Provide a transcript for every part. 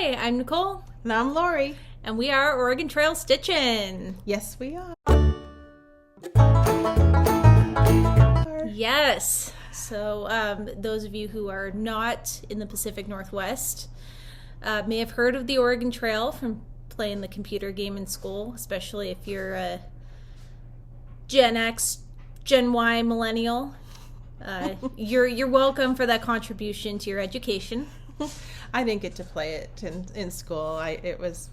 Hi, I'm Nicole. And I'm Lori. And we are Oregon Trail Stitchin. Yes, we are. Yes. So those of you who are not in the Pacific Northwest may have heard of the Oregon Trail from playing the computer game in school, especially if you're a Gen X, Gen Y millennial. You're welcome for that contribution to your education. I didn't get to play it in school. It was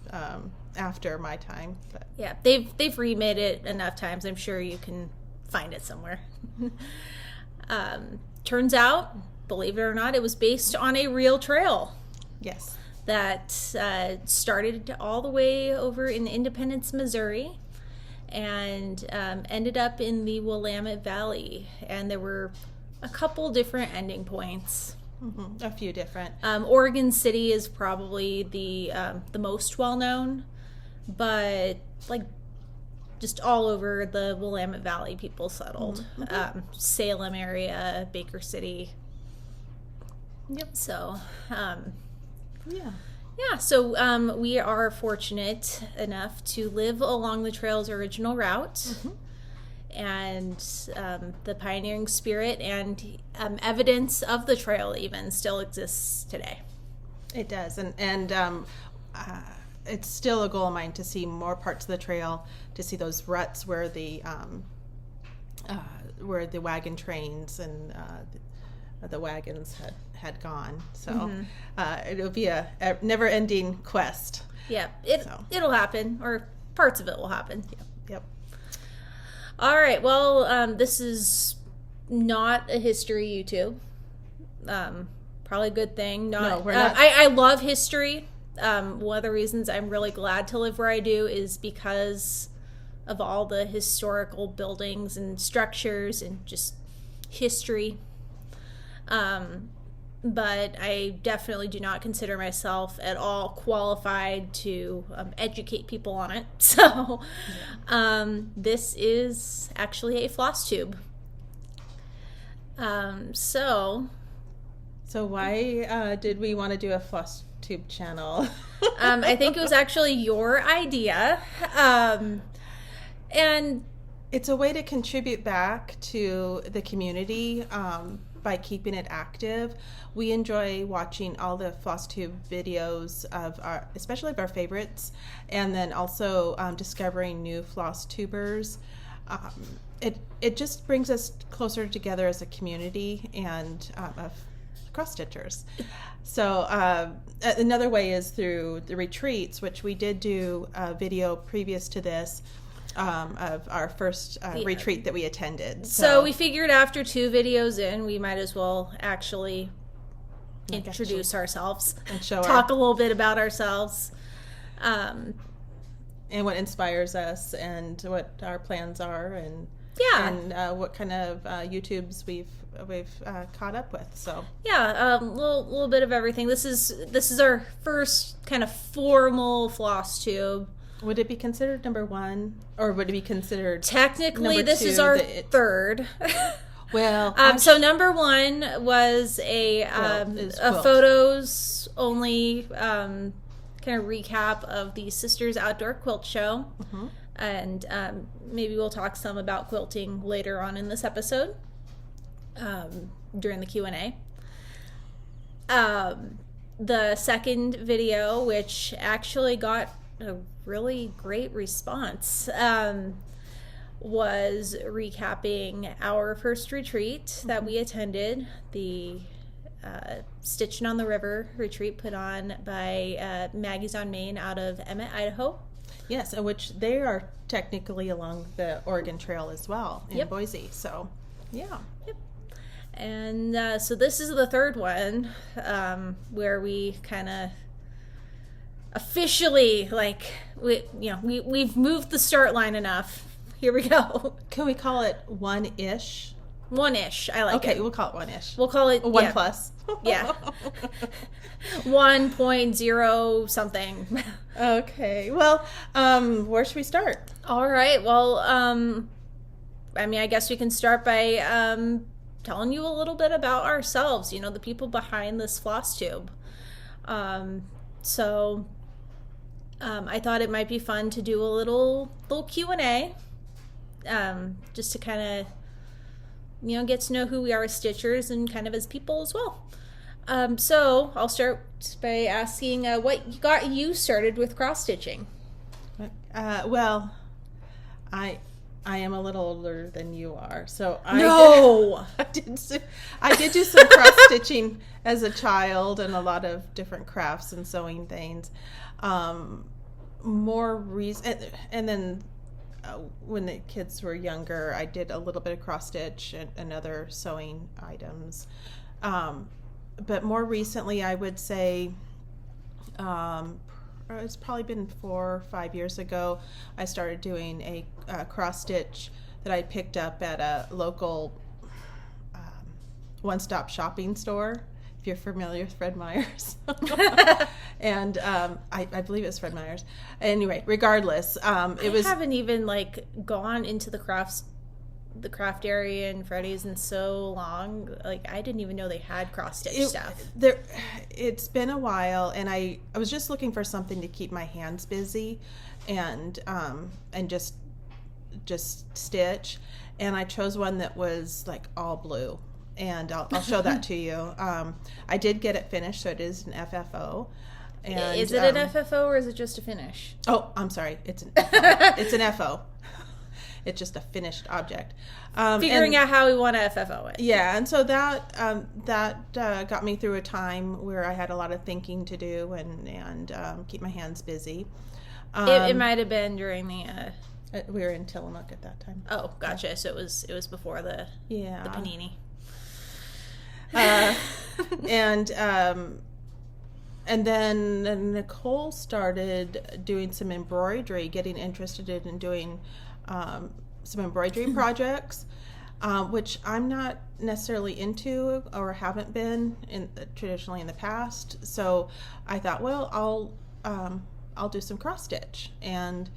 after my time. But. Yeah, they've remade it enough times. I'm sure you can find it somewhere. Turns out, believe it or not, it was based on a real trail. Yes. That started all the way over in Independence, Missouri, and ended up in the Willamette Valley. And there were a couple different ending points. Mm-hmm. A few different. Oregon City is probably the most well known, but like just all over the Willamette Valley, people settled. Mm-hmm. Salem area, Baker City. Yep. So, yeah. So we are fortunate enough to live along the trail's original route. Mm-hmm. And the pioneering spirit and evidence of the trail even still exists today. It does, and it's still a goal of mine to see more parts of the trail, to see those ruts where the wagon trains and the wagons had gone. So mm-hmm. It'll be a never-ending quest. Yeah, it'll happen, or parts of it will happen. Yep. All right, well, this is not a history YouTube. Probably a good thing. No, we're not. I love history. One of the reasons I'm really glad to live where I do is because of all the historical buildings and structures and just history. But I definitely do not consider myself at all qualified to educate people on it. So this is actually a Flosstube. So why did we want to do a Flosstube channel? I think it was actually your idea. And it's a way to contribute back to the community by keeping it active. We enjoy watching all the Flosstube videos especially of our favorites, and then also discovering new Flosstubers. It just brings us closer together as a community and of cross-stitchers. So another way is through the retreats, which we did do a video previous to this. Of our first retreat that we attended. So we figured after 2 videos in, we might as well actually introduce ourselves and talk a little bit about ourselves. And what inspires us and what our plans are and what kind of YouTubes we've caught up with. So a little bit of everything. This is our first kind of formal Flosstube. Would it be considered number 1, or would it be consider technically this 2, is our third? Well, so number 1 was a photos only kind of recap of the Sisters Outdoor Quilt Show, mm-hmm. and maybe we'll talk some about quilting later on in this episode during the Q&A. The second video, which actually got a really great response, was recapping our first retreat that we attended, the Stitchin on the River retreat put on by Maggie's on Main out of Emmett, Idaho. Yes, which they are technically along the Oregon Trail as well in Boise. So, yeah. Yep. And so this is the third one where we kind of officially, we've moved the start line enough. Here we go. Can we call it 1-ish? 1-ish. I like it. Okay, we'll call it 1-ish. We'll call it 1 plus. Yeah. 1.0 something. Okay. Well, where should we start? All right. Well, I guess we can start by telling you a little bit about ourselves, the people behind this Flosstube. So I thought it might be fun to do a little Q&A, just to kind of, get to know who we are as stitchers and kind of as people as well. So I'll start by asking what got you started with cross stitching. Well, I am a little older than you are, so I did do some cross stitching as a child and a lot of different crafts and sewing things. More recent, and then when the kids were younger, I did a little bit of cross stitch and other sewing items. But more recently, I would say, it's probably been 4 or 5 years ago, I started doing a cross stitch that I picked up at a local one-stop shopping store, if you're familiar with Fred Meyer's. And I believe it was Fred Meyer's. Anyway, regardless, I haven't even gone into the craft area in Freddy's in so long. I didn't even know they had cross stitch stuff. It's been a while, and I was just looking for something to keep my hands busy, and just stitch. And I chose one that was all blue, and I'll show that to you. I did get it finished, so it is an FFO. And, is it an FFO or is it just a finish? Oh, I'm sorry. It's an FO. It's an FO. It's just a finished object. Figuring out how we want to FFO it. Yeah, and so that got me through a time where I had a lot of thinking to do and keep my hands busy. It might have been during the. We were in Tillamook at that time. Oh, gotcha. Yeah. So it was before the panini. And then Nicole started doing some embroidery, getting interested in doing some embroidery projects, which I'm not necessarily into or haven't been traditionally in the past. So I thought, well, I'll do some cross stitch, and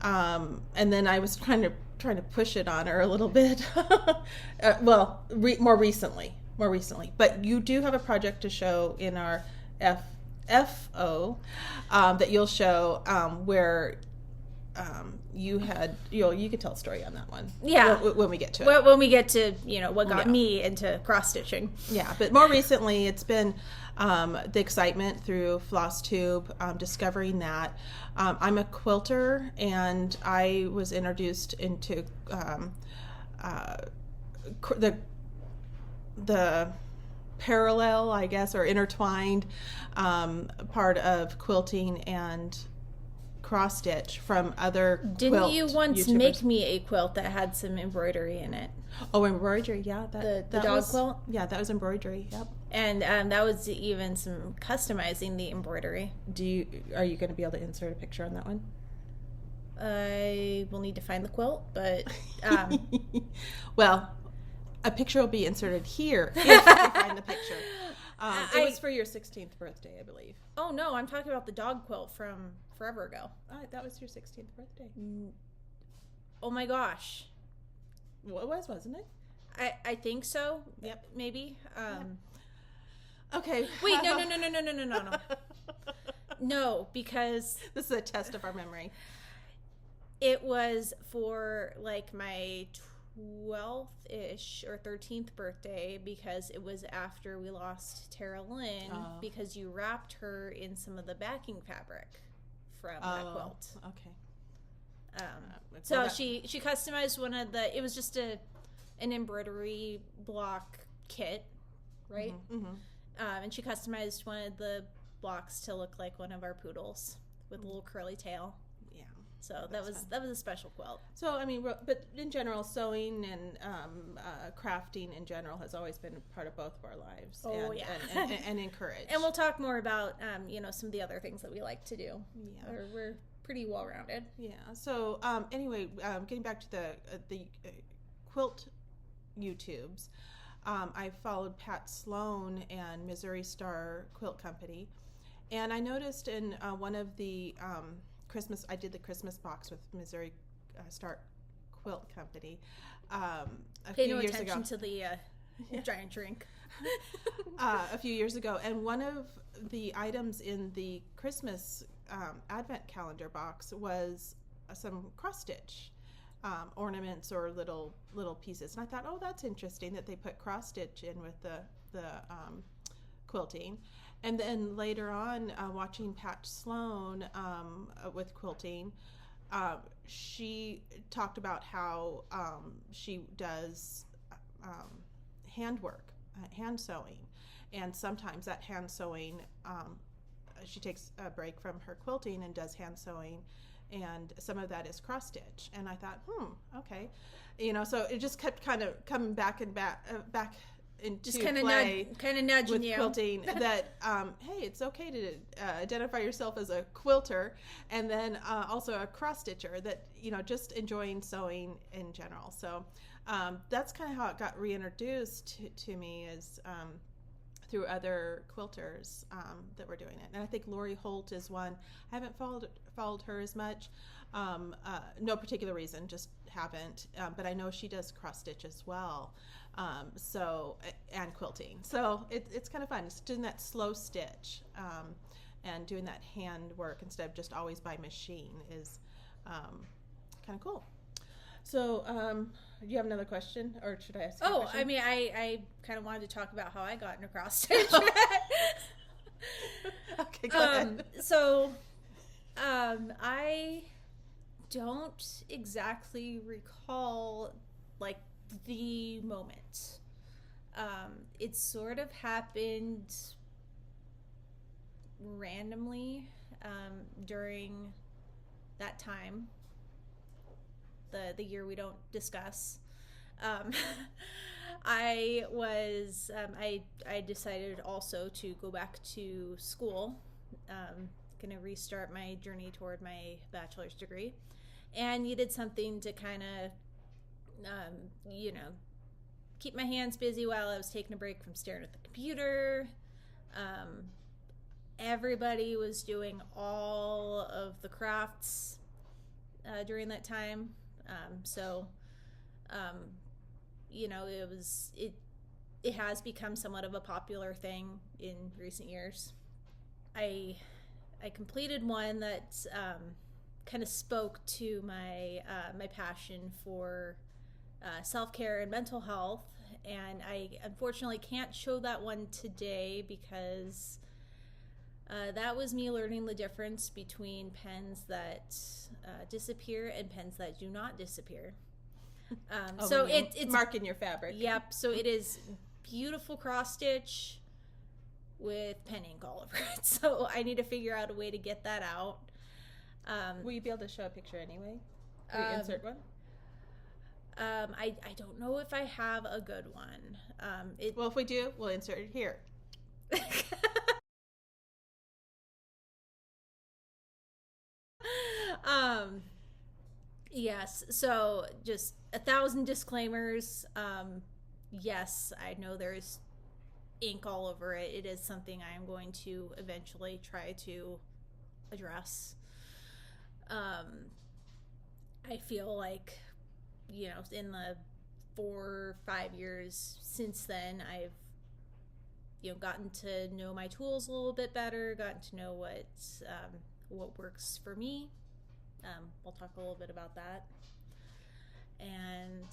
then I was trying to push it on her a little bit. More recently. But you do have a project to show in our FO that you'll show where you could tell a story on that one. Yeah, when we get to it. When we get to what got me into cross stitching. Yeah, but more recently it's been the excitement through Flosstube, discovering that. I'm a quilter, and I was introduced into the parallel, I guess, or intertwined part of quilting and cross stitch from other Didn't you once YouTubers. make me a quilt that had some embroidery in it? Oh, embroidery, yeah. The dog quilt? Yeah, that was embroidery, yep. And that was even some customizing the embroidery. Are you going to be able to insert a picture on that one? I will need to find the quilt, but... Well, a picture will be inserted here if you find the picture. It was for your 16th birthday, I believe. Oh, no, I'm talking about the dog quilt from forever ago. That was your 16th birthday. Oh, my gosh. Well, it was, wasn't it? I think so. Yep. Maybe. Okay. Wait, no. No, because... This is a test of our memory. It was for, my 12th-ish or 13th birthday, because it was after we lost Tara Lynn, because you wrapped her in some of the backing fabric from that quilt. Okay. So she customized one of it was just an embroidery block kit, right? Mm-hmm. And she customized one of the blocks to look like one of our poodles with a little curly tail. So that was a special quilt. So but in general, sewing and crafting in general has always been a part of both of our lives. Oh, and encouraged. And we'll talk more about some of the other things that we like to do. Yeah, we're pretty well rounded. Yeah. So anyway, getting back to the quilt YouTubes, I followed Pat Sloan and Missouri Star Quilt Company, and I noticed in one of the I did the Christmas box with Missouri Star Quilt Company a few years ago. Pay no attention to the giant drink. a few years ago, and one of the items in the Christmas Advent calendar box was some cross stitch ornaments or little pieces, and I thought, oh, that's interesting that they put cross stitch in with the quilting. And then later on, watching Pat Sloan with quilting, she talked about how she does handwork, hand sewing, and sometimes that hand sewing, she takes a break from her quilting and does hand sewing, and some of that is cross stitch. And I thought, okay, so it just kept kind of coming back and back into just kind of nudging with you. Quilting that hey, it's okay to identify yourself as a quilter, and then also a cross stitcher, that just enjoying sewing in general. So that's kind of how it got reintroduced to me, is through other quilters that were doing it. And I think Lori Holt is one. I haven't followed her as much. No particular reason, just haven't. But I know she does cross stitch as well. And quilting. So it's kind of fun. It's doing that slow stitch and doing that hand work instead of just always by machine is kind of cool. So, do you have another question, or should I ask you a question? I mean, I kind of wanted to talk about how I got into cross stitch. Okay, go ahead. So, I don't exactly recall, like, the moment. It sort of happened randomly during that time. The year we don't discuss. I decided also to go back to school. Gonna restart my journey toward my bachelor's degree, and needed something to kind of, keep my hands busy while I was taking a break from staring at the computer. Everybody was doing all of the crafts during that time. It has become somewhat of a popular thing in recent years. I completed one that kind of spoke to my my passion for self-care and mental health, and I unfortunately can't show that one today because that was me learning the difference between pens that disappear and pens that do not disappear. So it's marking your fabric. Yep. So it is beautiful cross stitch with pen ink all over it. So I need to figure out a way to get that out. Will you be able to show a picture anyway? Will you insert one? I don't know if I have a good one. Well, if we do, we'll insert it here. Yes, so just 1,000 disclaimers. Yes, I know there's ink all over it. It is something I am going to eventually try to address. I feel like, in the 4 or 5 years since then, I've gotten to know my tools a little bit better, gotten to know what works for me. We'll talk a little bit about that. And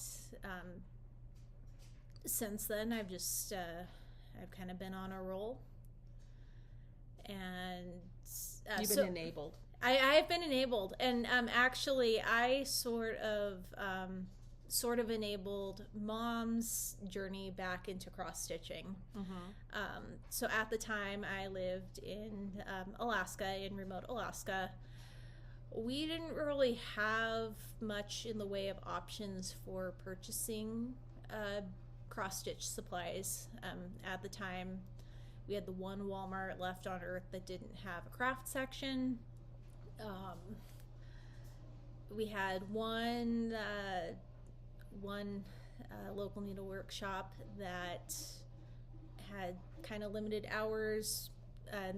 since then, I've just I've kind of been on a roll. And you've been enabled. I've been enabled, and actually, I sort of enabled Mom's journey back into cross stitching. Mm-hmm. So at the time, I lived in Alaska, in remote Alaska. We didn't really have much in the way of options for purchasing cross-stitch supplies. At the time, we had the one Walmart left on Earth that didn't have a craft section. We had one local needlework shop that had kind of limited hours.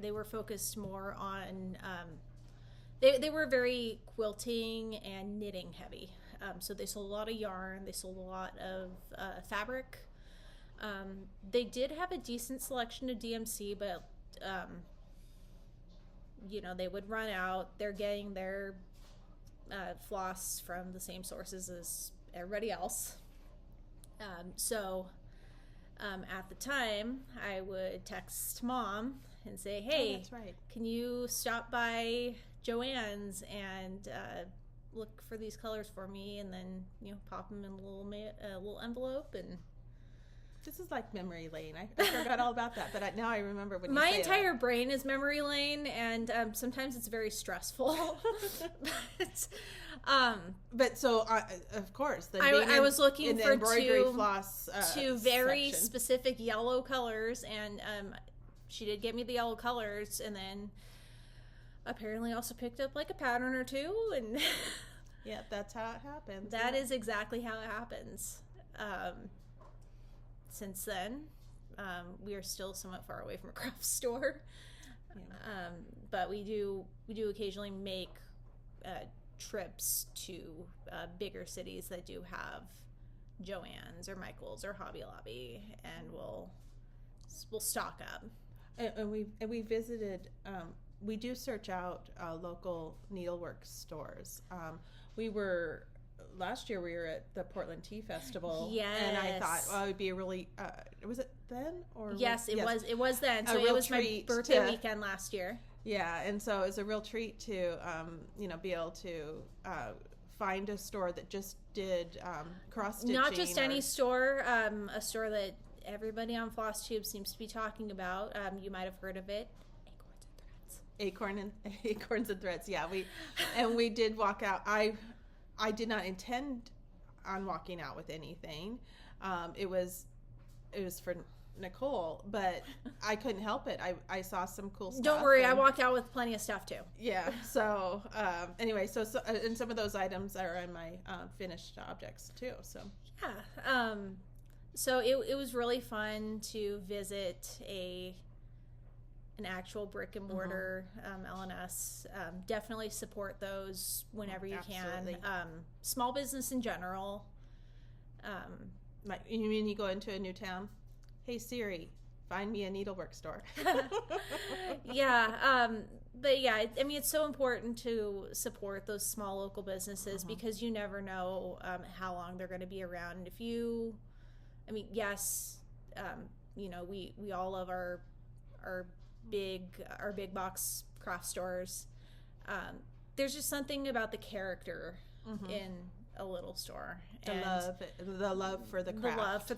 They were focused more on they were very quilting and knitting heavy. So they sold a lot of yarn. They sold a lot of fabric. They did have a decent selection of DMC, but they would run out. They're getting their floss from the same sources as everybody else. So at the time, I would text Mom and say, hey, that's right. Can you stop by Joann's and look for these colors for me, and then pop them in a little envelope. And this is like memory lane. I forgot all about that, but now I remember when you my say entire brain is memory lane, and sometimes it's very stressful. But so of course, I was looking for embroidery floss, two very section. specific yellow colors, and she did get me the yellow colors, and then apparently also picked up like a pattern or two, and yeah, that's how it happens. That is exactly how it happens. Since then, we are still somewhat far away from a craft store, but we do occasionally make trips to bigger cities that do have Joann's or Michael's or Hobby Lobby, and we'll stock up. And we visited. We do search out local needlework stores. Last year we were at the Portland Tea Festival. Yes. And I thought, it would be a really, was it then? Yes, it was then. So it was my birthday weekend last year. Yeah, and so it was a real treat to, be able to find a store that just did cross-stitching. Not just any store, a store that everybody on Flosstube seems to be talking about. You might have heard of it. Acorns and Threads. Yeah, we did walk out. I did not intend on walking out with anything. It was for Nicole, but I couldn't help it. I saw some cool stuff. Don't worry, I walked out with plenty of stuff too. Yeah. So anyway, so and some of those items are in my finished objects too. So yeah. So it was really fun to visit an actual brick and mortar LNS. Definitely support those whenever you can. Small business in general. You mean you go into a new town? Hey Siri, find me a needlework store. Yeah, but yeah, it's so important to support those small local businesses because you never know how long they're going to be around. Yes, we all love our big box craft stores. There's just something about the character in a little store, the love for the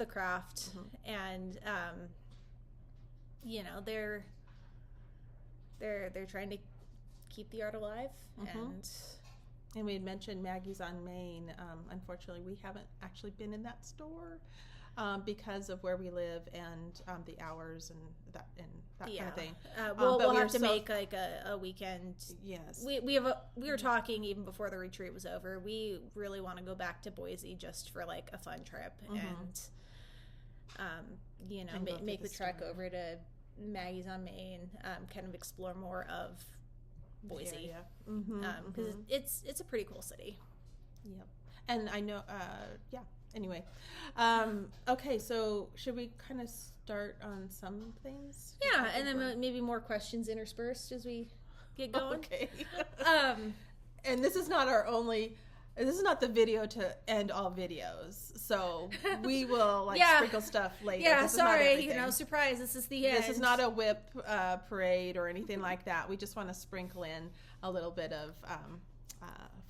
craft, and they're trying to keep the art alive. And we had mentioned Maggie's on Main. Unfortunately, we haven't actually been in that store because of where we live and the hours and that kind of thing. We'll have to make like a weekend. Yes, we were talking even before the retreat was over. We really want to go back to Boise just for like a fun trip and make the trek over to Maggie's on Main, kind of explore more of Boise because it's a pretty cool city. Yep. And I know anyway, okay, so should we kind of start on some things? Yeah, and then maybe more questions interspersed as we get going. Okay. And this is not the video to end all videos, so we will sprinkle stuff later. Yeah, sorry, surprise, this is the end. This is not a whip parade or anything like that. We just want to sprinkle in a little bit of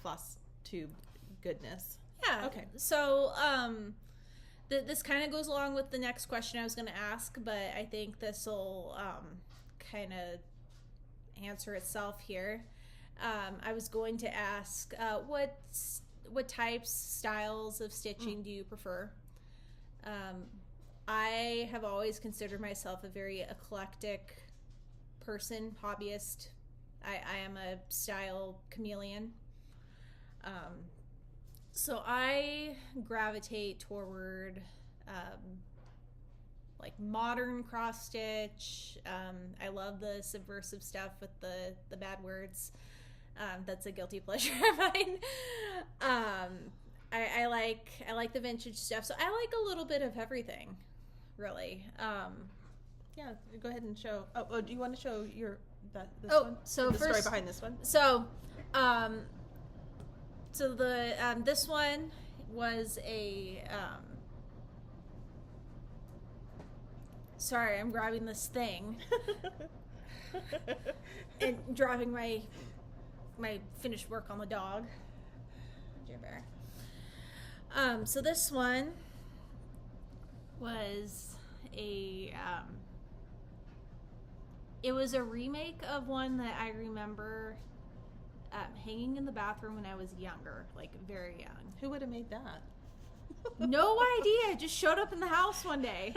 Flosstube goodness. Yeah. Okay. So this kind of goes along with the next question I was going to ask, but I think this will kind of answer itself here. I was going to ask what types, styles of stitching do you prefer? I have always considered myself a very eclectic person, hobbyist. I am a style chameleon. So I gravitate toward like modern cross stitch. I love the subversive stuff with the bad words. That's a guilty pleasure of mine. I like the vintage stuff. So I like a little bit of everything. really. Yeah, go ahead and show. Oh, do you want to show this Oh, one? so the story first- behind this one. So, this one was a. Sorry, I'm grabbing this thing and dropping my finished work on the dog. Dear bear. So this one was a. It was a remake of one that I remember hanging in the bathroom when I was younger, like very young. Who would have made that? No idea. It just showed up in the house one day.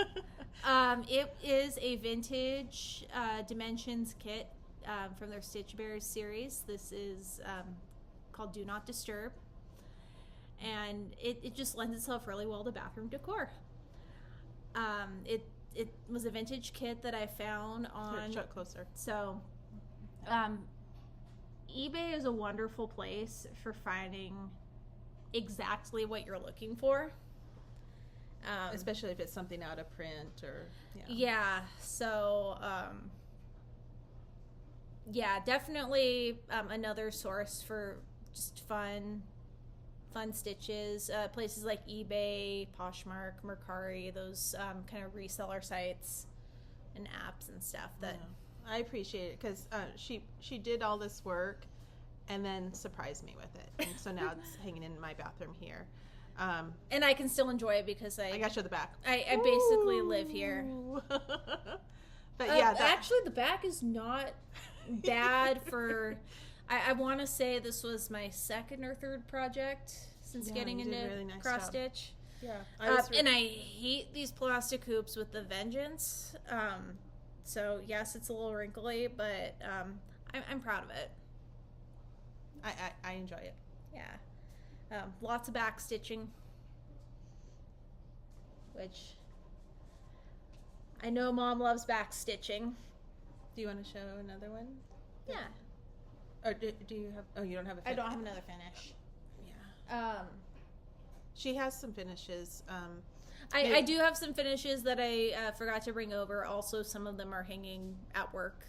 It is a vintage Dimensions kit from their Stitch Bears series. This is called Do Not Disturb. And it just lends itself really well to bathroom decor. It was a vintage kit that I found on... Show it closer. So, eBay is a wonderful place for finding exactly what you're looking for. Especially if it's something out of print or... Yeah, so... definitely another source for just fun stitches. Places like eBay, Poshmark, Mercari, those kind of reseller sites and apps and stuff that... Yeah. I appreciate it because she did all this work and then surprised me with it. And so now it's hanging in my bathroom here. And I can still enjoy it because I got to show the back. I basically live here. But yeah, actually the back is not bad for... I want to say this was my second or third project since getting into really nice cross job. stitch. Yeah, and I hate these plastic hoops with the vengeance. So yes, it's a little wrinkly, but I'm proud of it. I enjoy it. Yeah, lots of back stitching, which I know Mom loves back stitching. Do you want to show another one? Yeah. Or do you have... Oh, you don't have a finish. I don't have another finish. Yeah. She has some finishes. I do have some finishes that I forgot to bring over. Also, some of them are hanging at work.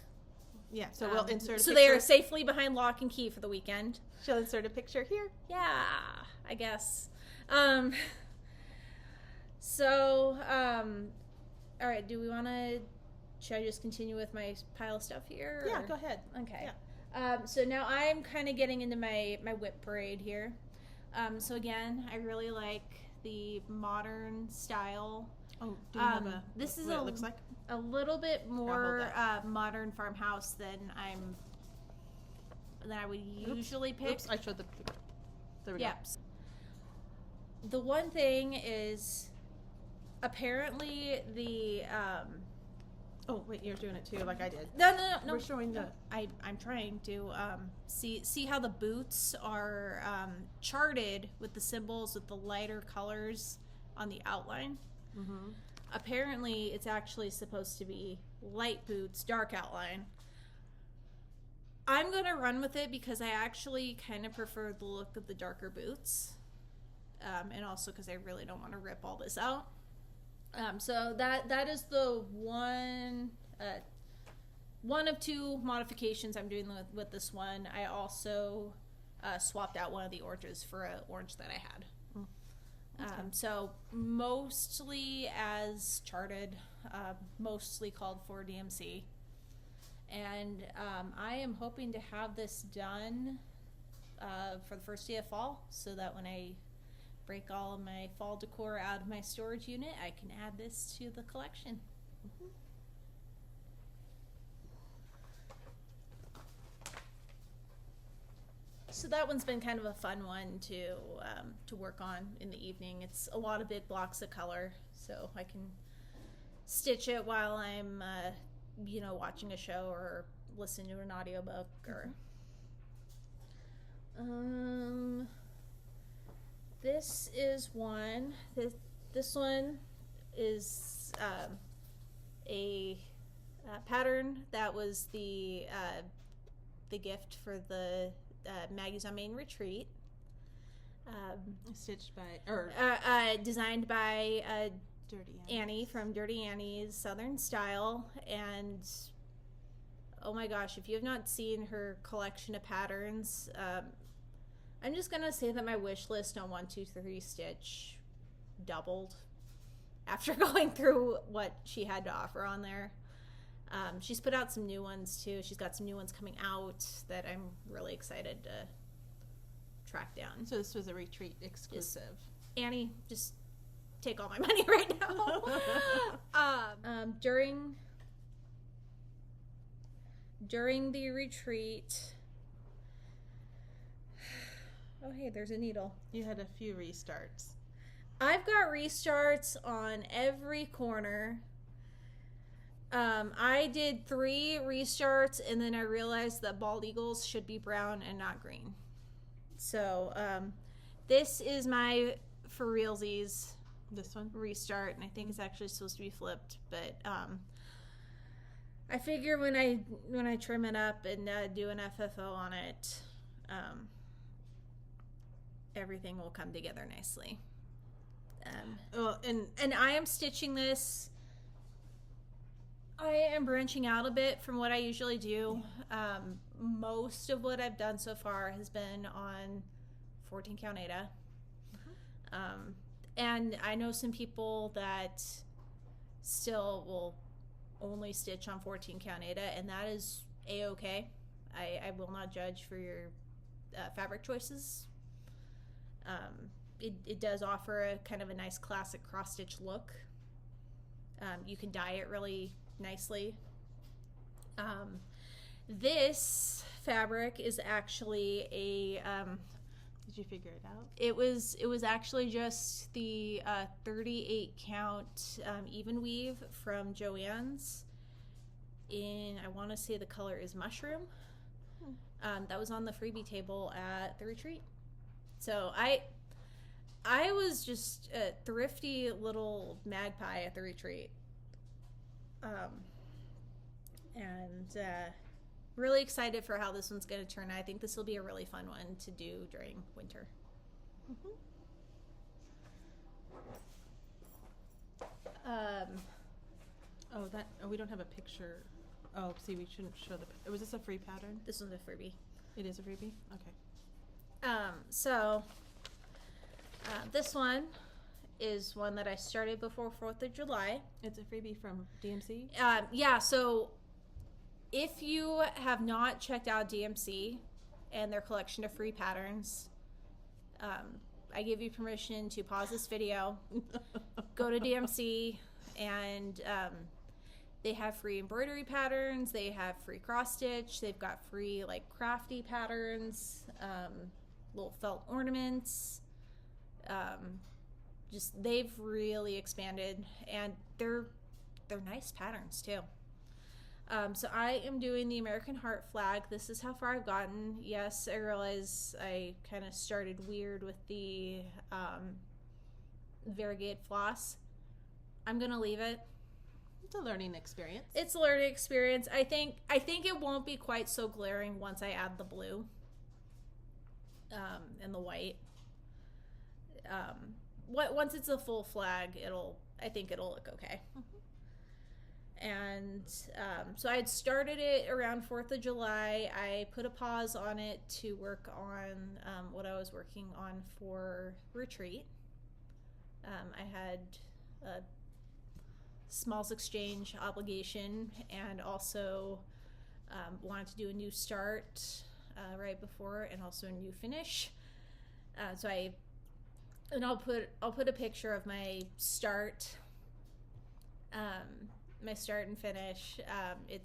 Yeah, so we'll insert a So picture. they are safely behind lock and key for the weekend. She'll insert a picture here. Yeah, I guess. All right, do we want to... Should I just continue with my pile of stuff here? Yeah, go ahead. Okay. Yeah. So now I'm kind of getting into my whip parade here. So again, I really like the modern style. Oh, do you have this is what it looks like? A little bit more hold modern farmhouse than I would usually pick. Oops, I showed the... There we go. Yep. The one thing is apparently the... Oh, wait, you're doing it too, like I did. No. We're showing the... I'm trying to see how the boots are charted with the symbols with the lighter colors on the outline. Mm-hmm. Apparently, it's actually supposed to be light boots, dark outline. I'm going to run with it because I actually kind of prefer the look of the darker boots. And also because I really don't want to rip all this out. So that is the one of two modifications I'm doing with this one. I also swapped out one of the oranges for an orange that I had. So mostly as charted, mostly called for DMC. And I am hoping to have this done for the first day of fall so that when I break all of my fall decor out of my storage unit, I can add this to the collection. Mm-hmm. So that one's been kind of a fun one to work on in the evening. It's a lot of big blocks of color, so I can stitch it while I'm watching a show or listening to an audiobook or this is one. This one is a pattern that was the gift for the Maggie's on Main Retreat. Stitched by... or Designed by Dirty Annie from Dirty Annie's Southern Style. And oh my gosh, if you have not seen her collection of patterns, I'm just gonna say that my wish list on 123 Stitch doubled after going through what she had to offer on there. She's put out some new ones too. She's got some new ones coming out that I'm really excited to track down. So this was a retreat exclusive. Annie, just take all my money right now. During the retreat, oh hey, there's a needle. You had a few restarts. I've got restarts on every corner. I did 3 restarts, and then I realized that bald eagles should be brown and not green. So this is my for realsies. This one? Restart, and I think it's actually supposed to be flipped, but I figure when I trim it up and do an FFO on it, everything will come together nicely. Well, and I am stitching this. I am branching out a bit from what I usually do. Most of what I've done so far has been on 14 count Ada. And I know some people that still will only stitch on 14 count Ada, and that is a-okay. I will not judge for your fabric choices. It does offer a kind of a nice classic cross stitch look. You can dye it really nicely. This fabric is actually a did you figure it out? It was actually just the 38 count even weave from Joann's in, I want to say the color is mushroom. That was on the freebie table at the retreat. So I was just a thrifty little magpie at the retreat. And really excited for how this one's going to turn out. I think this will be a really fun one to do during winter. We don't have a picture. Oh, see, we shouldn't show the. Was this a free pattern? This one's a freebie. It is a freebie? Okay. This one is one that I started before 4th of July. It's a freebie from DMC? Yeah, so if you have not checked out DMC and their collection of free patterns, I give you permission to pause this video, go to DMC, and they have free embroidery patterns, they have free cross stitch, they've got free like crafty patterns, little felt ornaments. Just they've really expanded, and they're nice patterns too. So I am doing the American Heart flag. This is how far I've gotten. Yes, I realize I kind of started weird with the variegated floss. I'm gonna leave it. It's a learning experience. It's a learning experience. I think it won't be quite so glaring once I add the blue and the white. Once it's a full flag, I think it'll look okay. And so I had started it around 4th of July. I put a pause on it to work on what I was working on for retreat. I had a smalls exchange obligation, and also wanted to do a new start right before, and also a new finish. I'll put a picture of my start. My start and finish. It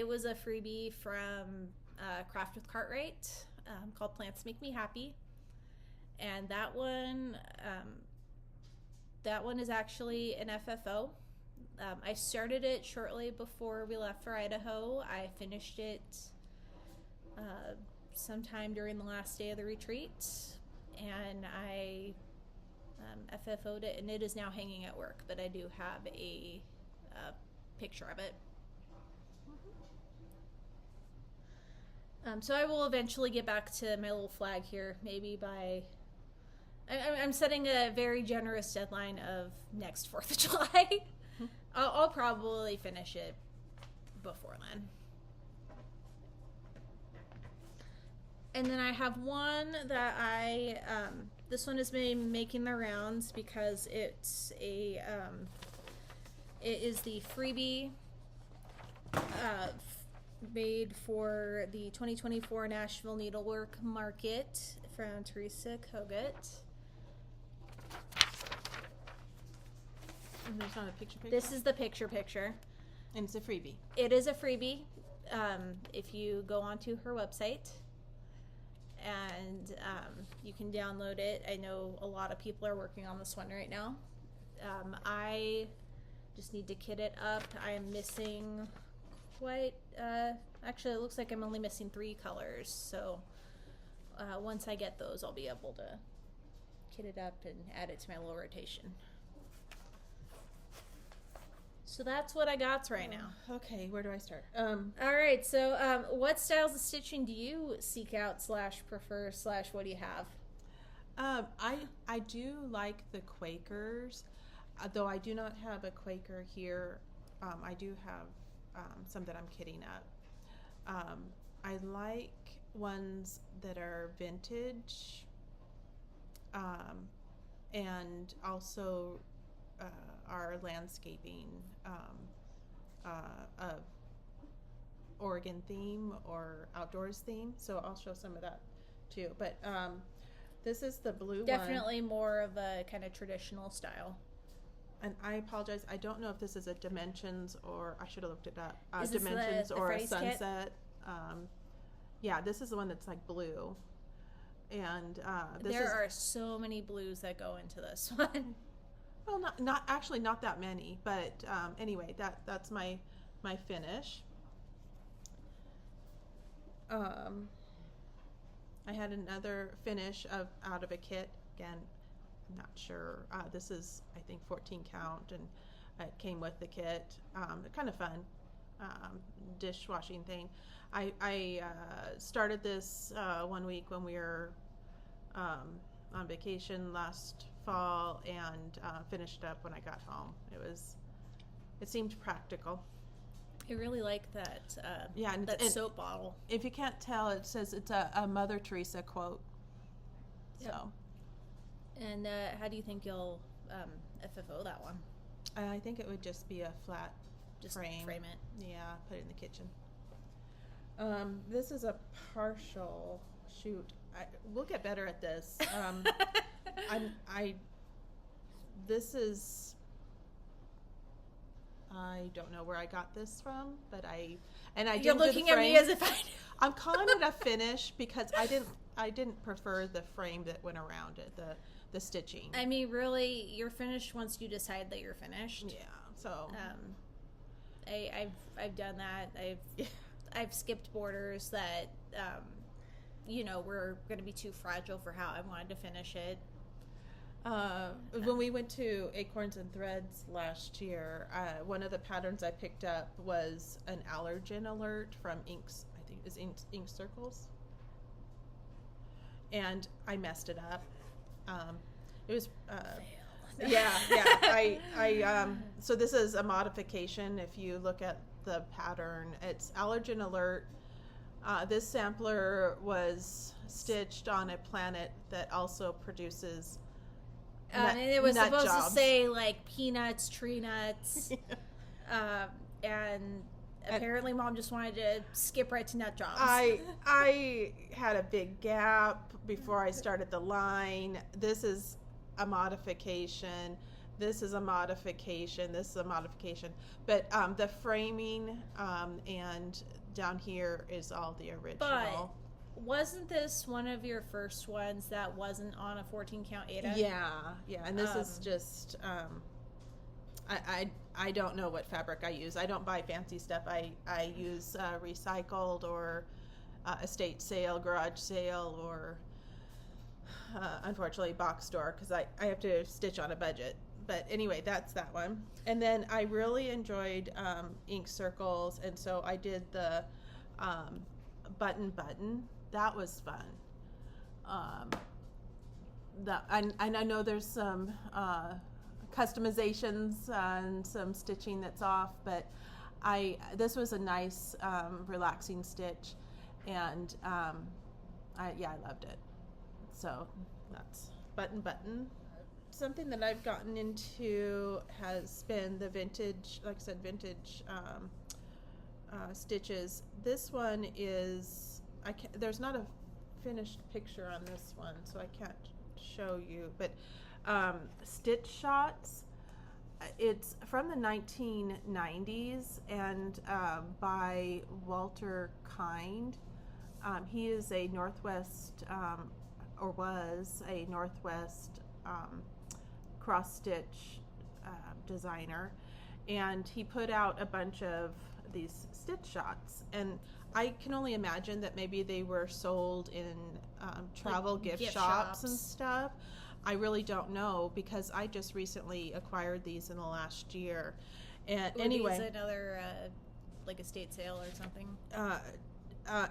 was a freebie from Craft with Cartwright called Plants Make Me Happy, and that one is actually an FFO. I started it shortly before we left for Idaho. I finished it sometime during the last day of the retreat, and I FFO'd it, and it is now hanging at work, but I do have a picture of it. So I will eventually get back to my little flag here, maybe by I'm setting a very generous deadline of next 4th of July. I'll probably finish it before then. And then I have one that this one has been making the rounds because it's it is the freebie made for the 2024 Nashville Needlework Market from Teresa Kogut. And there's not a picture? This is the picture. And it's a freebie. It is a freebie. If you go onto her website and you can download it. I know a lot of people are working on this one right now. I just need to kit it up. I am missing quite, actually it looks like I'm only missing 3 colors. So once I get those, I'll be able to kit it up and add it to my little rotation. So that's what I got right now. Okay, where do I start? All right, so what styles of stitching do you seek out / prefer / what do you have? I do like the Quakers, though I do not have a Quaker here. I do have some that I'm kitting up. I like ones that are vintage, and also our landscaping Oregon theme or outdoors theme. So I'll show some of that too. But this is the blue Definitely one. More of a kind of traditional style. And I apologize, I don't know if this is a Dimensions or I should have looked it up. Is this Dimensions the or a phrase Sunset. Yeah, this is the one that's like blue. And there are so many blues that go into this one. Well, not actually not that many, but anyway, that's my finish. I had another finish out of a kit. Again, I'm not sure. This is, I think, 14 count, and it came with the kit. Kind of fun dishwashing thing. I started this one week when we were on vacation last fall, and finished up when I got home. It seemed practical. I really like that. And that soap bottle. If you can't tell, it says it's a Mother Teresa quote. Yep. So. And how do you think you'll FFO that one? I think it would just be a flat frame. Frame it. Yeah, put it in the kitchen. This is a partial shoot. We'll get better at this. I don't know where I got this from, but You're looking at me as if I knew. I'm calling it a finish because I didn't prefer the frame that went around it, the stitching. I mean, really, you're finished once you decide that you're finished. Yeah. So I've done that. I've skipped borders that were going to be too fragile for how I wanted to finish it. When we went to Acorns and Threads last year, one of the patterns I picked up was an allergen alert from Inks. I think it's Ink Circles, and I messed it up. It was so this is a modification. If you look at the pattern, it's allergen alert. This sampler was stitched on a planet that also produces and it was supposed jobs. To say like peanuts, tree nuts, and apparently Mom just wanted to skip right to nut jobs. I had a big gap before I started the line. This is a modification. This is a modification. This is a modification. But the framing and down here is all the original. But wasn't this one of your first ones that wasn't on a 14 count Ada? Yeah. And this is just I don't know what fabric I use. I don't buy fancy stuff. I use recycled or estate sale, garage sale, or unfortunately box store because I have to stitch on a budget. But anyway, that's that one. And then I really enjoyed Ink Circles, and so I did the button. That was fun. and I know there's some customizations and some stitching that's off, but this was a nice relaxing stitch, and I loved it. So that's button. Something that I've gotten into has been the vintage, like I said, vintage stitches. This one is, there's not a finished picture on this one, so I can't show you, but stitch shots. It's from the 1990s, and by Walter Kind. He is a Northwest, or was a Northwest cross stitch designer, and he put out a bunch of these stitch shots, and I can only imagine that maybe they were sold in travel like gift shops and stuff. I really don't know, because I just recently acquired these in the last year. And Were anyway, these another like estate sale or something?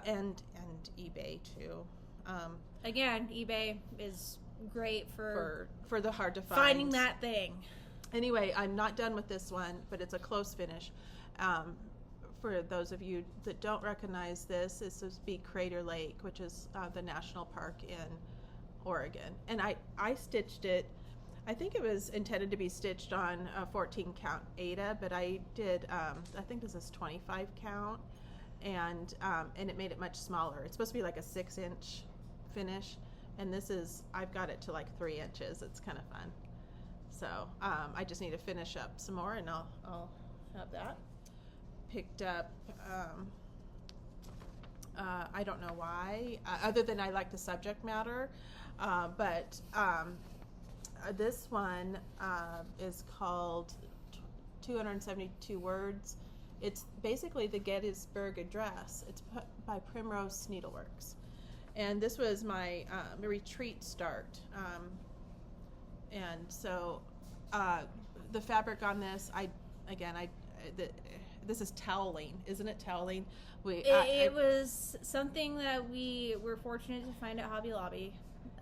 And eBay too. Again, eBay is great for the hard to find. finding that thing. Anyway, I'm not done with this one, but it's a close finish. For those of you that don't recognize this, this is Big Crater Lake, which is the national park in Oregon. And I stitched it. I think it was intended to be stitched on a 14 count Aida, but I did, I think this is 25 count, and it made it much smaller. It's supposed to be like a 6-inch finish, and this is, I've got it to like 3 inches. It's kind of fun. So I just need to finish up some more, and I'll have that picked up. I don't know why, other than I like the subject matter, but this one is called 272 Words. It's basically the Gettysburg Address. It's put by Primrose Needleworks, and this was my retreat start. And so the fabric on this, this is toweling, isn't it? Toweling. It was something that we were fortunate to find at Hobby Lobby.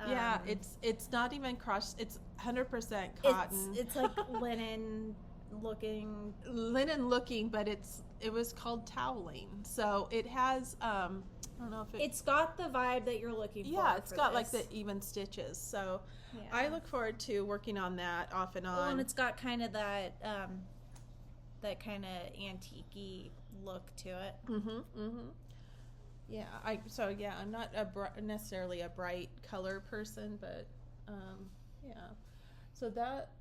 Yeah, it's not even crushed. It's 100% cotton. It's like linen looking, but it was called toweling. So it has I don't know if it's got the vibe that you're looking for. Yeah, it's got like the even stitches. So yeah. I look forward to working on that off and on. Well, and it's got kind of that kind of antique-y look to it. Yeah, I'm not necessarily a bright color person, but yeah. So that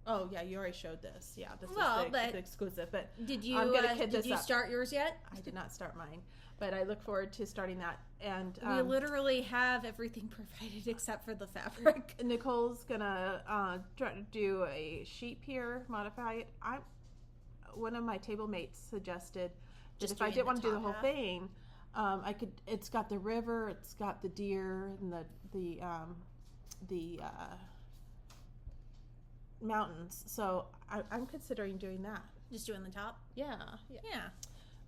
oh yeah, you already showed this. Yeah, this is the exclusive. But did you start yours yet? I did not start mine, but I look forward to starting that. And we literally have everything provided except for the fabric. Nicole's gonna try to do a sheep here, modify it. One of my table mates suggested that if I didn't want to do the whole thing, I could. It's got the river, it's got the deer, and the mountains. So I'm considering doing that. Just doing the top? Yeah.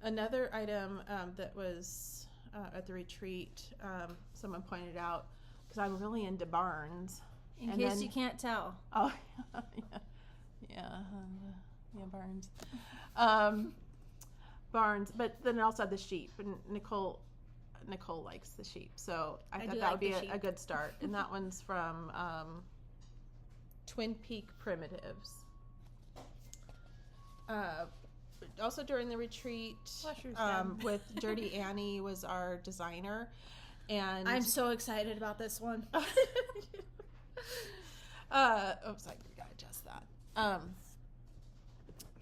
Another item that was at the retreat, someone pointed out, because I'm really into barns. In case you can't tell. Oh, yeah, barns. Barns, but then also the sheep, and Nicole likes the sheep, so I thought that would be a good start. And that one's from Twin Peak Primitives. Also during the retreat, with Dirty Annie was our designer, and I'm so excited about this one. Sorry, we gotta adjust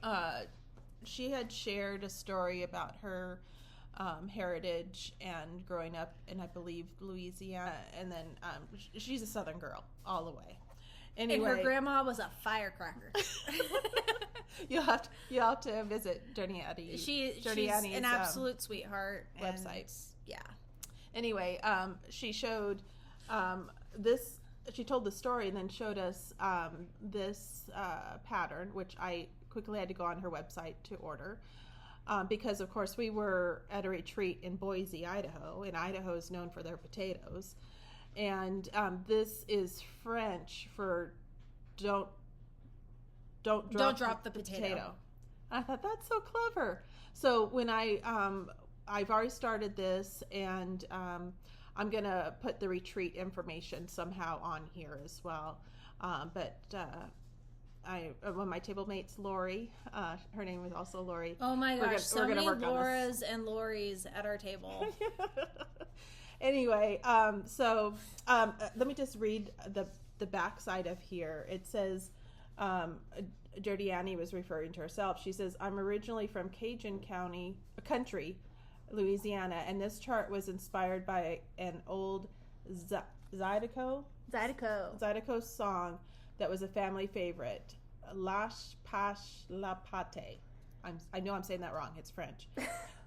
that. She had shared a story about her heritage and growing up in, I believe, Louisiana, and then she's a Southern girl all the way. Anyway, and her grandma was a firecracker. You'll have to visit Dirty Annie. She's an absolute sweetheart. Website. Yeah. Anyway, she showed this. She told the story and then showed us this pattern, which I quickly had to go on her website to order. Because, of course, we were at a retreat in Boise, Idaho, and Idaho is known for their potatoes. And this is French for don't drop the potato. I thought that's so clever. So when I've already started this, and I'm gonna put the retreat information somehow on here as well. But one of my table mates, Lori, her name is also Lori. Oh my gosh, so many Lauras and Loris at our table. Anyway, so let me just read the back side of here. It says, Dirty Annie was referring to herself. She says, I'm originally from Cajun country, Louisiana, and this chart was inspired by an old Zydeco song that was a family favorite, Lash Pash La Pate. I know I'm saying that wrong. It's French,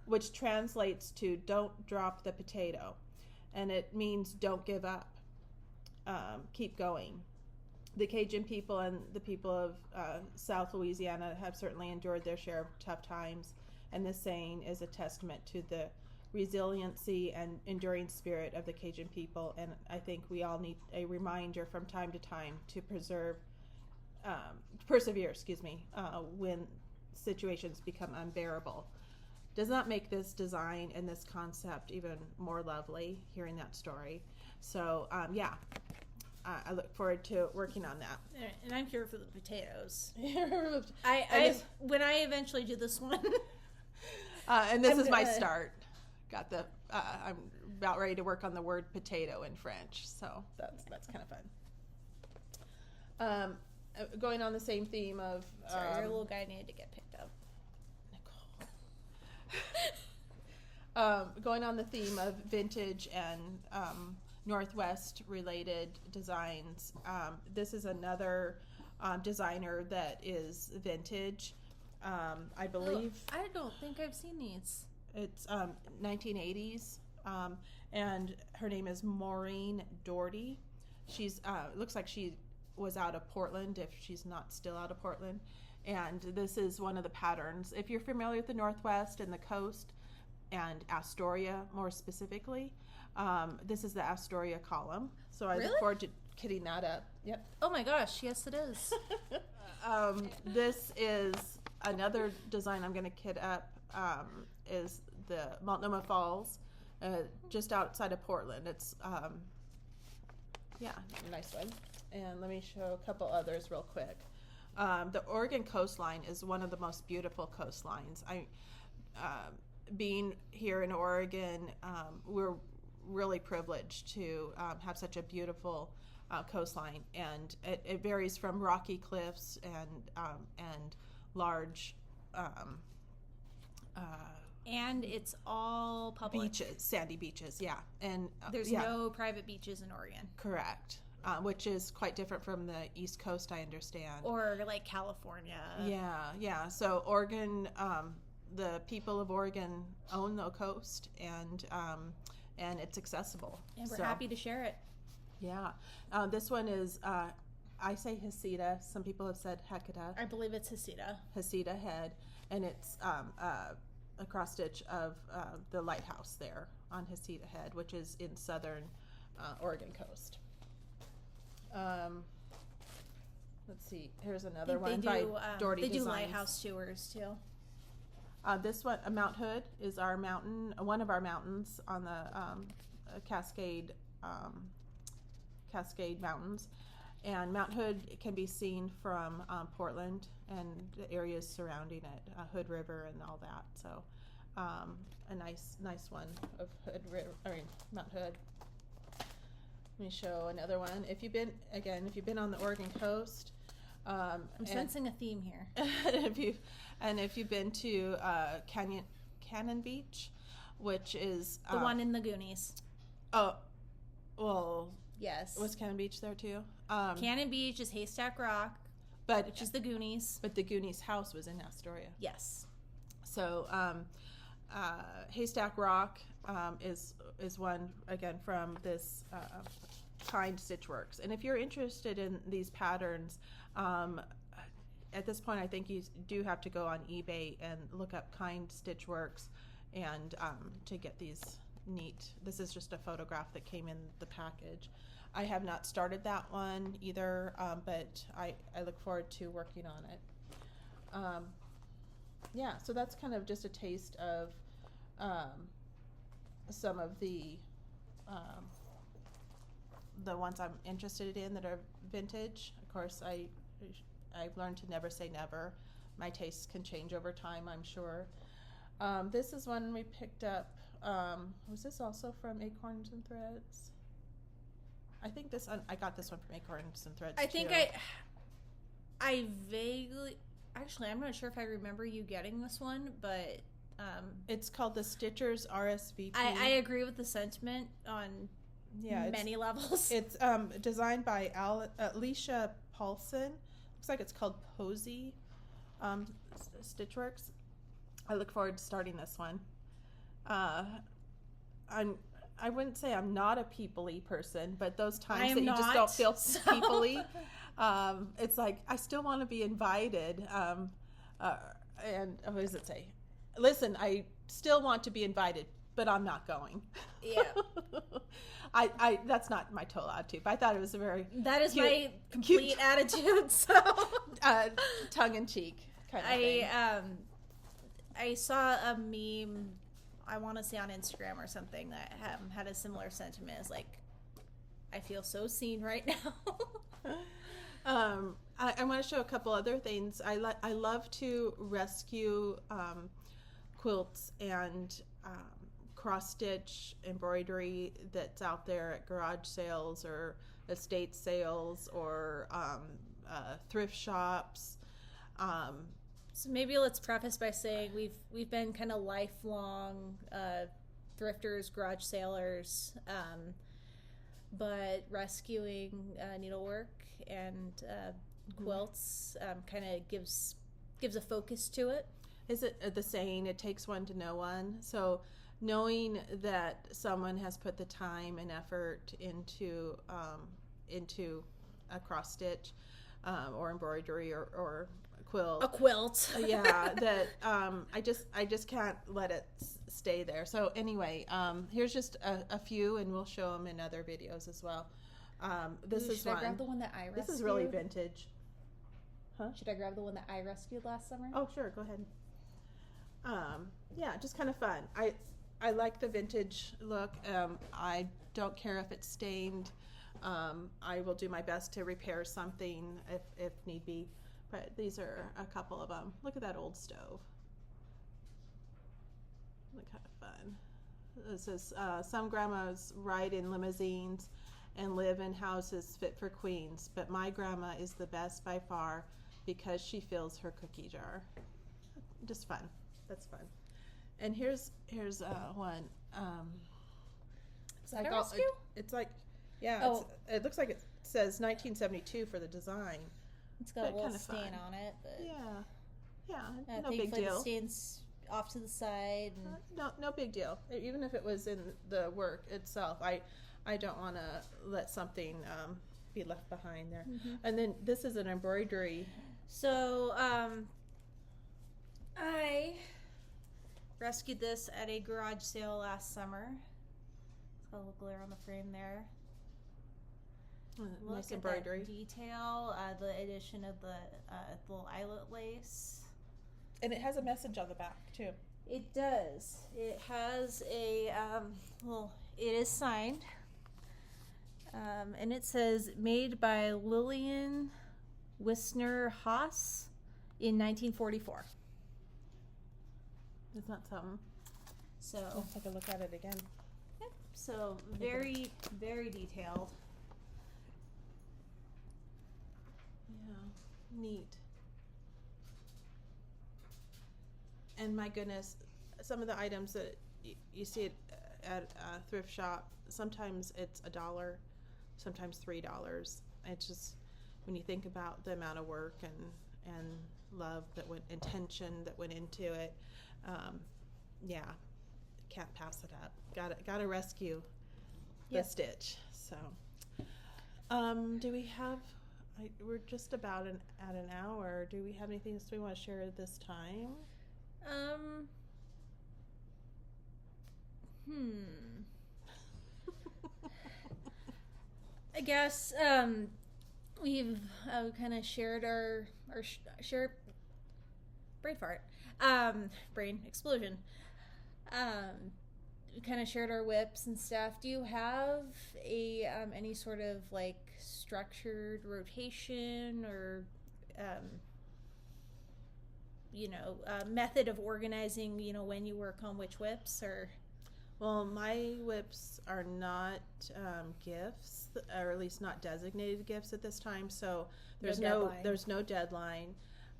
which translates to "Don't drop the potato," and it means don't give up, keep going. The Cajun people and the people of South Louisiana have certainly endured their share of tough times, and this saying is a testament to the resiliency and enduring spirit of the Cajun people. And I think we all need a reminder from time to time to persevere, when situations become unbearable. Does not make this design and this concept even more lovely, hearing that story. So I look forward to working on that. And I'm here for the potatoes. When I eventually do this one. And this is my start. Got the I'm about ready to work on the word potato in French, so that's kind of fun. Going on the same theme of sorry, your little guy needed to get picked up. Nicole. Going on the theme of vintage and Northwest related designs. This is another designer that is vintage. I believe. I don't think I've seen these. It's 1980s, and her name is Maureen Doherty. She's looks like she was out of Portland, if she's not still out of Portland. And this is one of the patterns. If you're familiar with the Northwest and the coast, and Astoria more specifically, this is the Astoria column. So I look forward to kitting that up. Yep. Oh my gosh, yes it is. This is another design I'm going to kit up, is the Multnomah Falls, just outside of Portland. It's, nice one. And let me show a couple others real quick. The Oregon coastline is one of the most beautiful coastlines. Being here in Oregon, we're really privileged to have such a beautiful coastline, and it varies from rocky cliffs and large and it's all public beaches, sandy beaches, and there's no private beaches in Oregon. Correct. Which is quite different from the East Coast, I understand, or like California. Yeah. So Oregon, the people of Oregon own the coast, and it's accessible. And we're happy to share it. Yeah. This one is, I say Heceta. Some people have said Hecata. I believe it's Heceta. Heceta head. And it's a cross stitch of the lighthouse there on Heceta head, which is in southern Oregon coast. Let's see. Here's another one by Doherty Designs. They do lighthouse tours too. This one, Mount Hood, is our mountain, one of our mountains on the Cascade Mountains. And Mount Hood can be seen from Portland and the areas surrounding it, Hood River and all that. So a nice one of Mount Hood. Let me show another one. If you've been on the Oregon coast, I'm sensing a theme here. if you've been to Cannon Beach, which is the one in the Goonies. Oh, well, yes. Was Cannon Beach there too? Cannon Beach is Haystack Rock, which is the Goonies. But the Goonies house was in Astoria. Yes. So Haystack Rock is one, again, from this Kind Stitch Works. And if you're interested in these patterns, at this point I think you do have to go on eBay and look up Kind Stitch Works and to get these neat. This is just a photograph that came in the package. I have not started that one either, but I look forward to working on it. Yeah, so that's kind of just a taste of some of the ones I'm interested in that are vintage. Of course, I've learned to never say never. My tastes can change over time, I'm sure. This is one we picked up. Was this also from Acorns and Threads? I think I got this one from Acorns and Threads. I think I vaguely, actually, I'm not sure if I remember you getting this one, but it's called the Stitchers RSVP. I agree with the sentiment on many levels. It's designed by Alicia Paulson. Looks like it's called Posy Stitchworks. I look forward to starting this one. I wouldn't say I'm not a people-y person, but those times that you just don't feel people-y, it's like I still want to be invited. And what does it say? Listen, I still want to be invited, but I'm not going. Yeah. I that's not my total attitude, but I thought it was a very that is cute, my complete attitude. So tongue in cheek kind of thing. I saw a meme, I want to say on Instagram or something, that had a similar sentiment. It's like, I feel so seen right now. I want to show a couple other things. I love to rescue quilts and cross stitch embroidery that's out there at garage sales or estate sales or thrift shops. So maybe let's preface by saying we've been kind of lifelong thrifters, garage sailors, but rescuing needlework and quilts kind of gives a focus to it. Is it the saying, it takes one to know one? So knowing that someone has put the time and effort into a cross stitch or embroidery or quilt. A quilt. Yeah, that I just can't let it stay there. So anyway, here's just a few, and we'll show them in other videos as well. This is should one. I grab the one that I rescued? This is really vintage. Huh? Should I grab the one that I rescued last summer? Oh, sure. Go ahead. Yeah, just kind of fun. I like the vintage look. I don't care if it's stained. I will do my best to repair something if need be. But these are a couple of them. Look at that old stove. Look kind of fun. This is some grandmas ride in limousines and live in houses fit for queens, but my grandma is the best by far because she fills her cookie jar. Just fun. That's fun. And here's one. Is that a rescue? It's like, yeah. Oh. It looks like it says 1972 for the design. It's got a little stain on it, but yeah, no big big deal. The stain's off to the side. And No big deal. Even if it was in the work itself, I don't want to let something be left behind there. Mm-hmm. And then this is an embroidery. So I rescued this at a garage sale last summer. It's got a little glare on the frame there. Nice embroidery. That detail, the addition of the little eyelet lace. And it has a message on the back, too. It does. It has a, it is signed. And it says, made by Lillian Wisner Haas in 1944. Isn't that something? So let's take a look at it again. Yep. So very, very detailed. Yeah, neat. And my goodness, some of the items that you see at a thrift shop, sometimes it's $1, sometimes $3. It's just, when you think about the amount of work and love intention that went into it, yeah, can't pass it up. Gotta rescue the stitch. So, do we have? We're just about at an hour. Do we have anything else we want to share at this time? I guess we've kind of shared our share brain fart, brain explosion. We kind of shared our whips and stuff. Do you have a any sort of like structured rotation or method of organizing? When you work on which whips or? Well, my whips are not gifts, or at least not designated gifts at this time. So there's no deadline.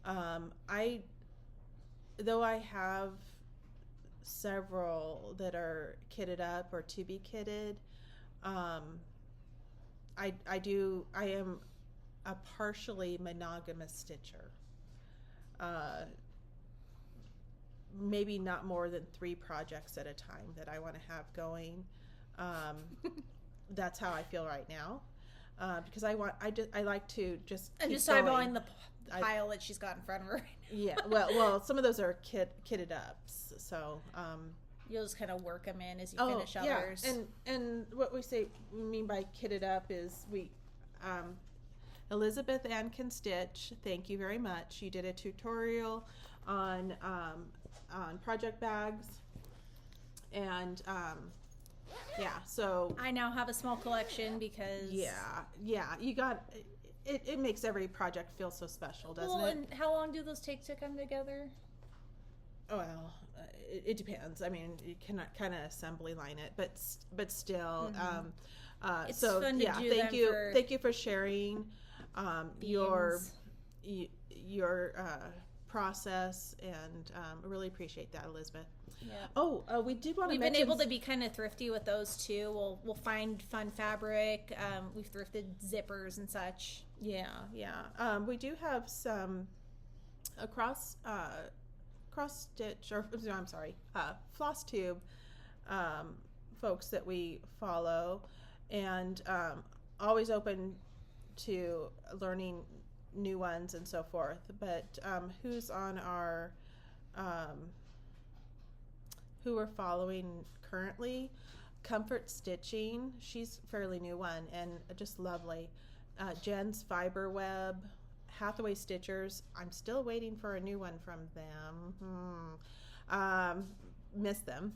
I have several that are kitted up or to be kitted. I am a partially monogamous stitcher. Maybe not more than 3 projects at a time that I want to have going. That's how I feel right now, because I like to just. I'm just eyeballing the pile that she's got in front of her right now. Yeah, well, some of those are kitted ups, so. You'll just kind of work them in as you finish others. Yeah, and what we mean by kitted up is we. Elizabeth Ann Can Stitch, thank you very much. You did a tutorial on project bags, and so I now have a small collection because you got it makes every project feel so special, doesn't it? And how long do those take to come together? Well, it depends. I mean, you cannot kind of assembly line it, but still. Mm-hmm. It's fun to do thank you for sharing your process, and I really appreciate that, Elizabeth. Yeah. We did want to. We've been able to be kind of thrifty with those too. We'll find fun fabric. We've thrifted zippers and such. Yeah. We do have some cross stitch, or I'm sorry, Flosstube folks that we follow, and always open to learning new ones and so forth. But who's on our who we're following currently? Comfort Stitching. She's a fairly new one and just lovely. Jen's Fiber Web. Hathaway Stitchers. I'm still waiting for a new one from them. Miss them.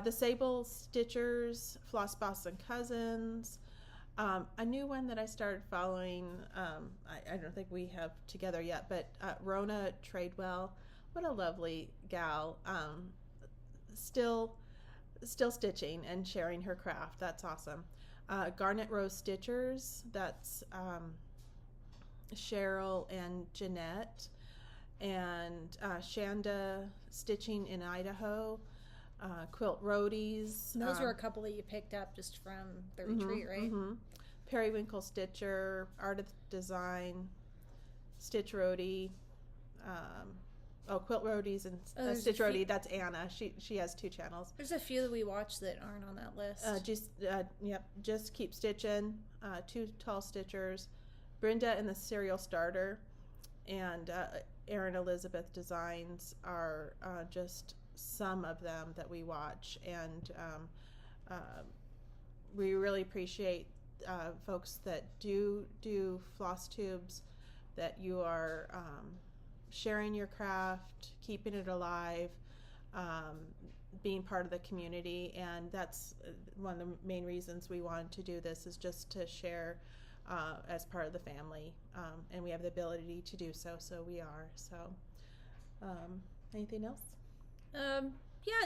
The Sable Stitchers, Floss Boss and Cousins. A new one that I started following, I don't think we have together yet, but Rona Tradewell. What a lovely gal. Still stitching and sharing her craft. That's awesome. Garnet Rose Stitchers. That's Cheryl and Jeanette, and Shanda Stitching in Idaho, Quilt Roadies. Those were a couple that you picked up just from the retreat, right? Mm-hmm. Periwinkle Stitcher, Art of Design, Stitch Roadie, Quilt Roadies and Stitch Roadie. That's Anna. She has 2 channels. There's a few that we watch that aren't on that list. Just Keep Stitching, 2 Tall Stitchers. Brenda and the Serial Starter, and Erin Elizabeth Designs are just some of them that we watch, and we really appreciate folks that do Flosstubes, that you are sharing your craft, keeping it alive, being part of the community, and that's one of the main reasons we wanted to do this, is just to share as part of the family, and we have the ability to do so we are. So anything else?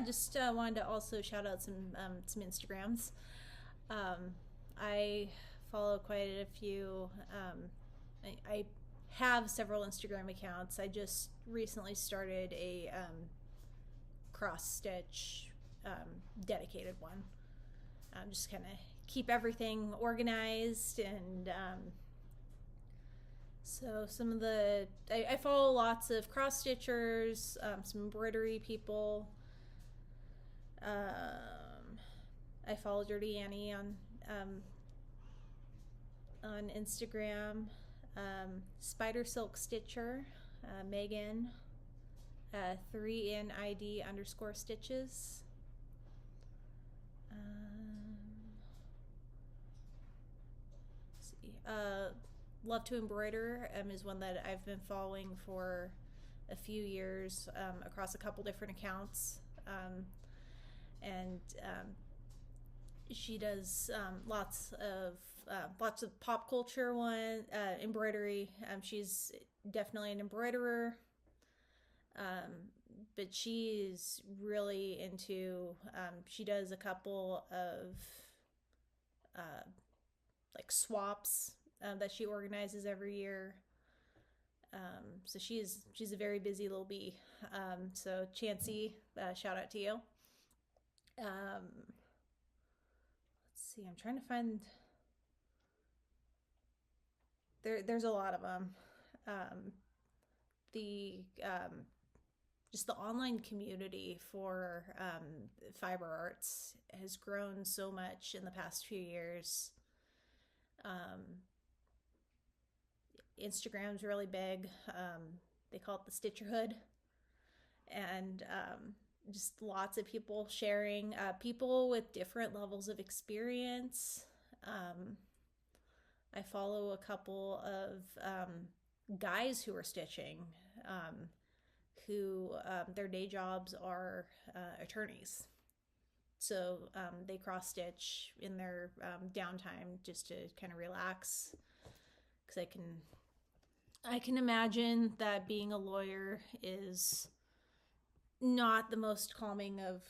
Just wanted to also shout out some Instagrams. I follow quite a few. I have several Instagram accounts. I just recently started a cross stitch dedicated one. Just kind of keep everything organized, and so some of the I follow lots of cross stitchers, some embroidery people. I follow Dirty Annie on Instagram, Spider Silk Stitcher, Megan, 3NID_stitches. Love to Embroider is one that I've been following for a few years across a couple different accounts. And she does lots of pop culture embroidery. She's definitely an embroiderer, but she's really into. She does a couple of like swaps that she organizes every year. So she's a very busy little bee. So Chancey, shout out to you. Let's see. I'm trying to find. There's a lot of them. Just the online community for fiber arts has grown so much in the past few years. Instagram's really big. They call it the Stitcherhood, and just lots of people sharing, people with different levels of experience. I follow a couple of guys who are stitching, who their day jobs are attorneys. So they cross stitch in their downtime just to kind of relax. Because I can imagine that being a lawyer is not the most calming of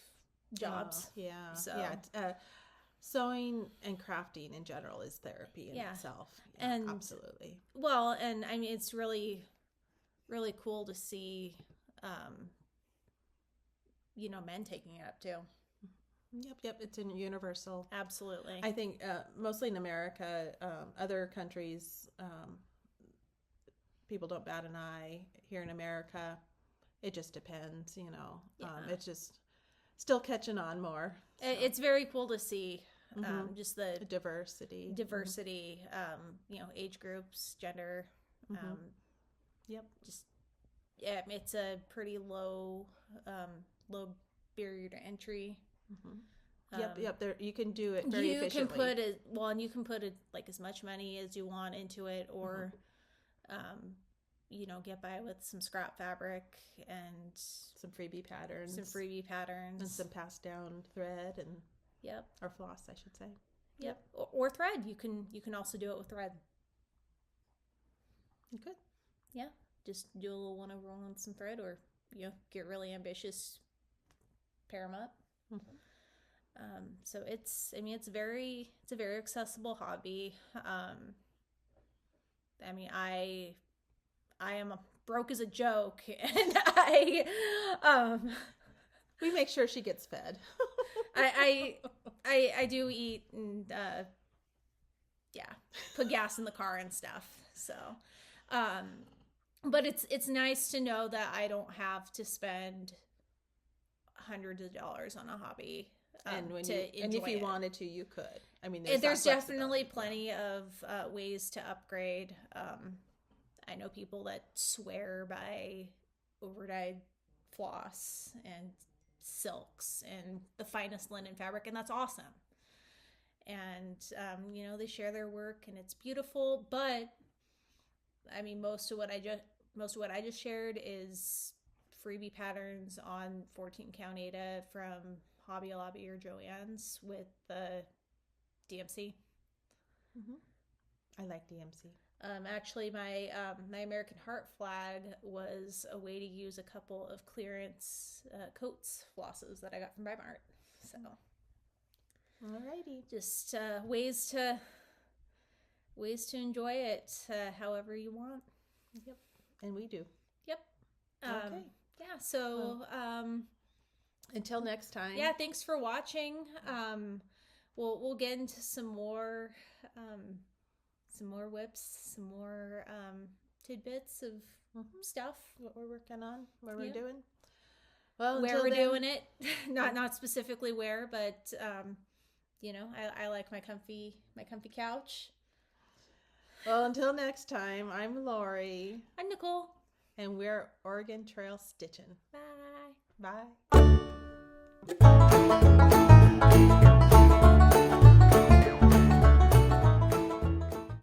jobs. Yeah. So. Yeah. Sewing and crafting in general is therapy in itself. Yeah, and absolutely. Well, and I mean, it's really, really cool to see, men taking it up too. Yep. It's universal. Absolutely. I think mostly in America, other countries, people don't bat an eye. Here in America, it just depends, Yeah. It's just still catching on more. So. It's very cool to see just the diversity, age groups, gender. Yep. It's a pretty low barrier to entry. Yep. There, you can do it very efficiently. You can put like as much money as you want into it, or get by with some scrap fabric and some freebie patterns, and some passed down thread and or floss, I should say. Yep. Or thread. You can also do it with thread. You could. Yeah. Just do a little 1/over on some thread, or get really ambitious, pair them up. So it's a very accessible hobby. I am broke as a joke, and we make sure she gets fed. I do eat and put gas in the car and stuff. So, but it's nice to know that I don't have to spend hundreds of dollars on a hobby. And if you wanted to, you could. I mean, there's definitely plenty of ways to upgrade. I know people that swear by overdyed floss and silks and the finest linen fabric, and that's awesome. And they share their work, and it's beautiful. But I mean, most of what I just shared is freebie patterns on 14 count Ada from Hobby Lobby or Joann's with the DMC. I like DMC. Actually, my American Heart flag was a way to use a couple of clearance coats flosses that I got from Bimart. So, alrighty, just ways to enjoy it however you want. Yep, and we do. Yep. Okay. Yeah. So, until next time. Yeah. Thanks for watching. We'll get into some more whips, some more tidbits of stuff. What we're working on, what we're doing. Well, where we're doing it, not specifically where, but I like my comfy couch. Well, until next time, I'm Lori. I'm Nicole. And we're Oregon Trail Stitchin'. Bye. Bye.